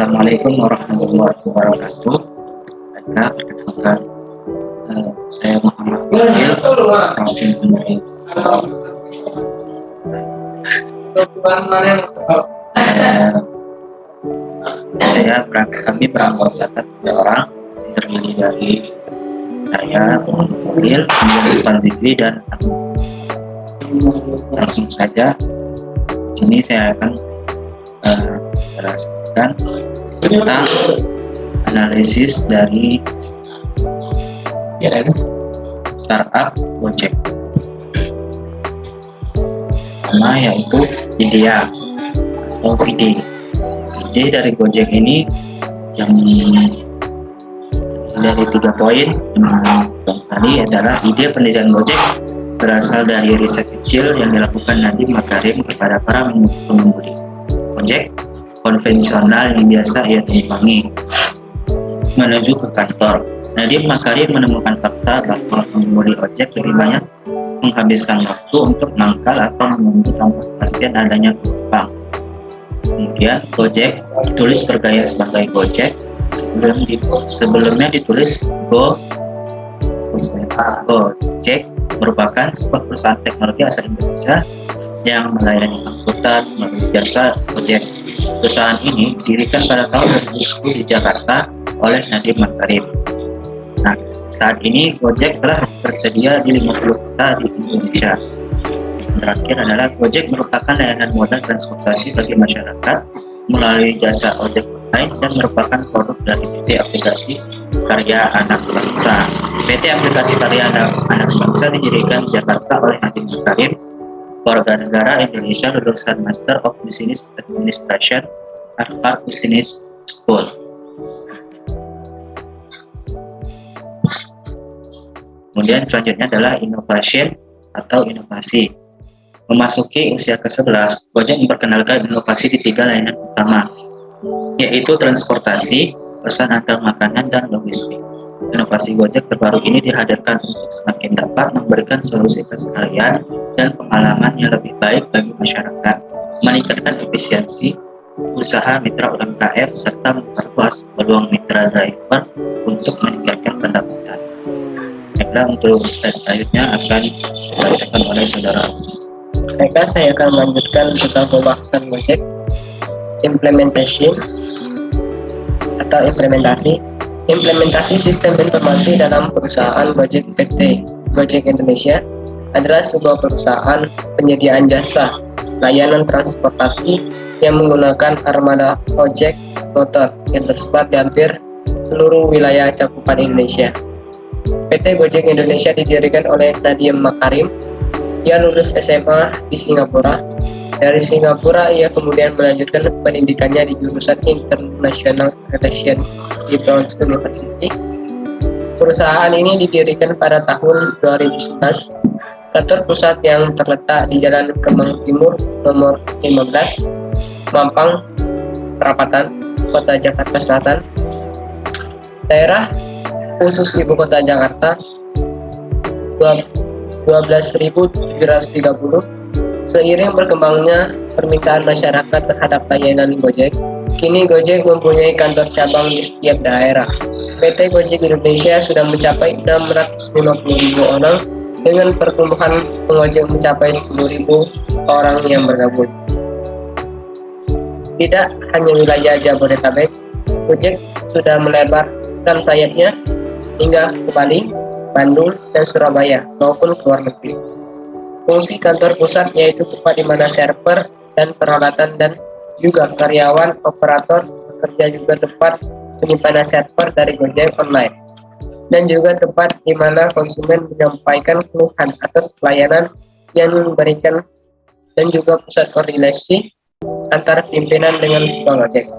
Assalamualaikum warahmatullahi wabarakatuh. Perkenalkan, saya Muhammad Fadil, Provinsi Pemilih. Kami beranggota 3 orang, terdiri dari saya, Muhammad Fadil, Irfan Zikri, dan aku. Langsung saja, ini saya akan menjelaskan tentang analisis dari startup Gojek. Pertama yaitu IDEA atau ide. Ide dari Gojek ini yang dari 3 poin. Yang tadi adalah ide pendirian Gojek berasal dari riset kecil yang dilakukan Nadiem Makarim kepada para pengemudi Gojek konvensional yang biasa ia tumpangi menuju ke kantor. Nadiem Makarim menemukan fakta bahwa pengemudi ojek lebih banyak menghabiskan waktu untuk mangkal atau menunggu tanpa kepastian adanya penumpang. Kemudian Gojek ditulis bergaya sebagai Gojek, sebelumnya ditulis Gojek merupakan sebuah perusahaan teknologi asal Indonesia yang melayani angkutan melalui jasa Gojek. Perusahaan ini didirikan pada tahun 2010 di Jakarta oleh Nadiem Makarim. Nah, saat ini Gojek telah tersedia di 50 kota di Indonesia. Yang terakhir adalah Gojek merupakan layanan moda transportasi bagi masyarakat melalui jasa ojek online dan merupakan produk dari PT Aplikasi Karya Anak Bangsa. PT Aplikasi Karya Anak Bangsa didirikan di Jakarta oleh Nadiem Makarim, warga negara Indonesia lulusan Master of Business Administration Harvard Business School. Kemudian selanjutnya adalah innovation atau inovasi. Memasuki usia ke-11, Gojek memperkenalkan inovasi di 3 layanan utama, yaitu transportasi, pesan antar makanan, dan logistik. Inovasi Gojek terbaru ini dihadirkan untuk semakin dapat memberikan solusi keseharian dan pengalaman yang lebih baik bagi masyarakat, meningkatkan efisiensi usaha mitra UMKM, serta memperluas peluang mitra driver untuk meningkatkan pendapatan. Baiklah, untuk slide selanjutnya akan dibacakan oleh saudara. Baiklah, saya akan melanjutkan tentang pembahasan Gojek implementasi. Implementasi sistem informasi dalam perusahaan Gojek. PT Gojek Indonesia adalah sebuah perusahaan penyediaan jasa layanan transportasi yang menggunakan armada ojek motor yang tersebar di hampir seluruh wilayah cakupan Indonesia. PT Gojek Indonesia didirikan oleh Nadiem Makarim. Ia lulus SMA di Singapura. Dari Singapura, ia kemudian melanjutkan pendidikannya di jurusan International Relations di Brown University. Perusahaan ini didirikan pada tahun 2011. Kantor pusat yang terletak di Jalan Kemang Timur nomor 15, Mampang, Perapatan, Kota Jakarta Selatan. Daerah khusus Ibu Kota Jakarta 12.730. Seiring berkembangnya permintaan masyarakat terhadap layanan Gojek, kini Gojek mempunyai kantor cabang di setiap daerah. PT Gojek Indonesia sudah mencapai 650.000 orang dengan pertumbuhan pengojek mencapai 10.000 orang yang bergabung. Tidak hanya wilayah Jabodetabek, Gojek sudah melebarkan sayapnya hingga ke Bali, Bandung, dan Surabaya maupun ke luar negeri. Fungsi kantor pusat yaitu tempat di mana server dan peralatan dan juga karyawan operator bekerja, juga tempat penyimpanan server dari Gojek online, dan juga tempat di mana konsumen menyampaikan keluhan atas pelayanan yang diberikan, dan juga pusat koordinasi antara pimpinan dengan tukang ojek.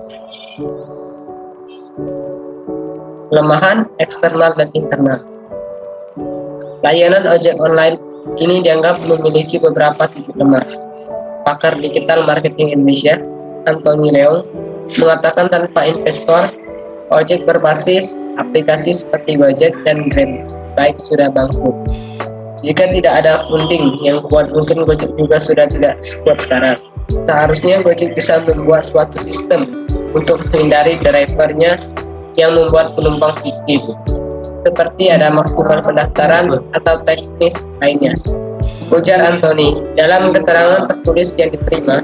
Kelemahan eksternal dan internal. Layanan ojek online ini dianggap memiliki beberapa titik lemah. Pakar digital marketing Indonesia, Anthony Leong, mengatakan tanpa investor, ojek berbasis aplikasi seperti Gojek dan Grab baik sudah bangkrut. Jika tidak ada funding yang kuat, mungkin Gojek juga sudah tidak sekuat sekarang. Seharusnya Gojek bisa membuat suatu sistem untuk menghindari drivernya yang membuat penumpang fiktif, seperti ada maksimal pendaftaran atau teknis lainnya. Ujar Anthony, dalam keterangan tertulis yang diterima,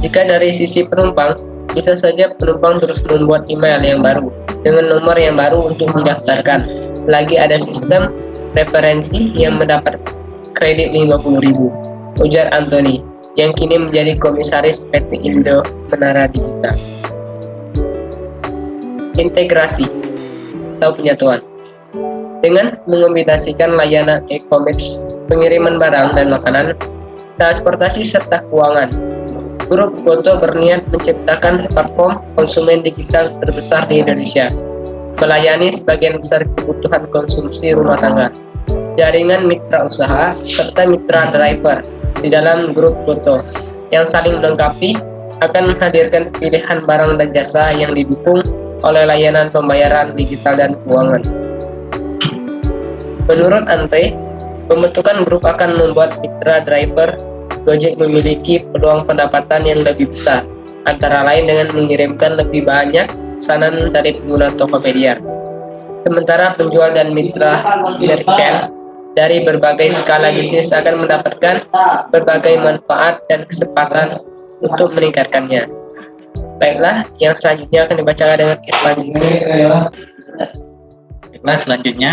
jika dari sisi penumpang, bisa saja penumpang terus membuat email yang baru dengan nomor yang baru untuk mendaftarkan. Lagi ada sistem referensi yang mendapat kredit 50.000, ujar Anthony, yang kini menjadi komisaris PT Indo Menara Digital. Integrasi atau penyatuan. Dengan mengombinasikan layanan e-commerce, pengiriman barang dan makanan, transportasi serta keuangan, Grup Gotoh berniat menciptakan platform konsumen digital terbesar di Indonesia, melayani sebagian besar kebutuhan konsumsi rumah tangga, jaringan mitra usaha, serta mitra driver di dalam Grup Gotoh yang saling melengkapi akan menghadirkan pilihan barang dan jasa yang didukung oleh layanan pembayaran digital dan keuangan. Menurut Ante, pembentukan grup akan membuat mitra driver Gojek memiliki peluang pendapatan yang lebih besar, antara lain dengan mengirimkan lebih banyak pesanan dari pengguna Tokopedia. Sementara penjual dan mitra merchant dari berbagai skala bisnis akan mendapatkan berbagai manfaat dan kesempatan untuk meningkatkannya. Baiklah, yang selanjutnya akan dibacakan dengan Irfan Zikri. Baiklah, selanjutnya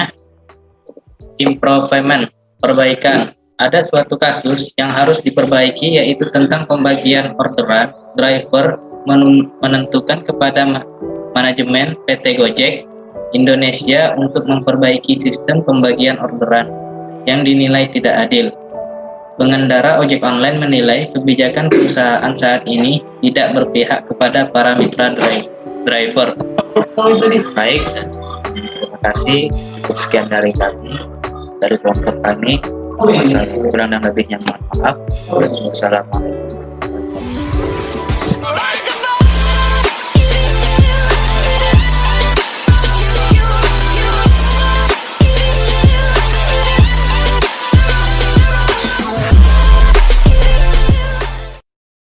improvement, perbaikan. Ada suatu kasus yang harus diperbaiki, yaitu tentang pembagian orderan. Driver menentukan kepada manajemen PT Gojek Indonesia untuk memperbaiki sistem pembagian orderan yang dinilai tidak adil. Pengendara ojek online menilai kebijakan perusahaan saat ini tidak berpihak kepada para mitra driver. Baik, terima kasih. Cukup sekian dari kami, dari kelompok kami. Kurang dan lebihnya mohon maaf. Wassalamualaikum.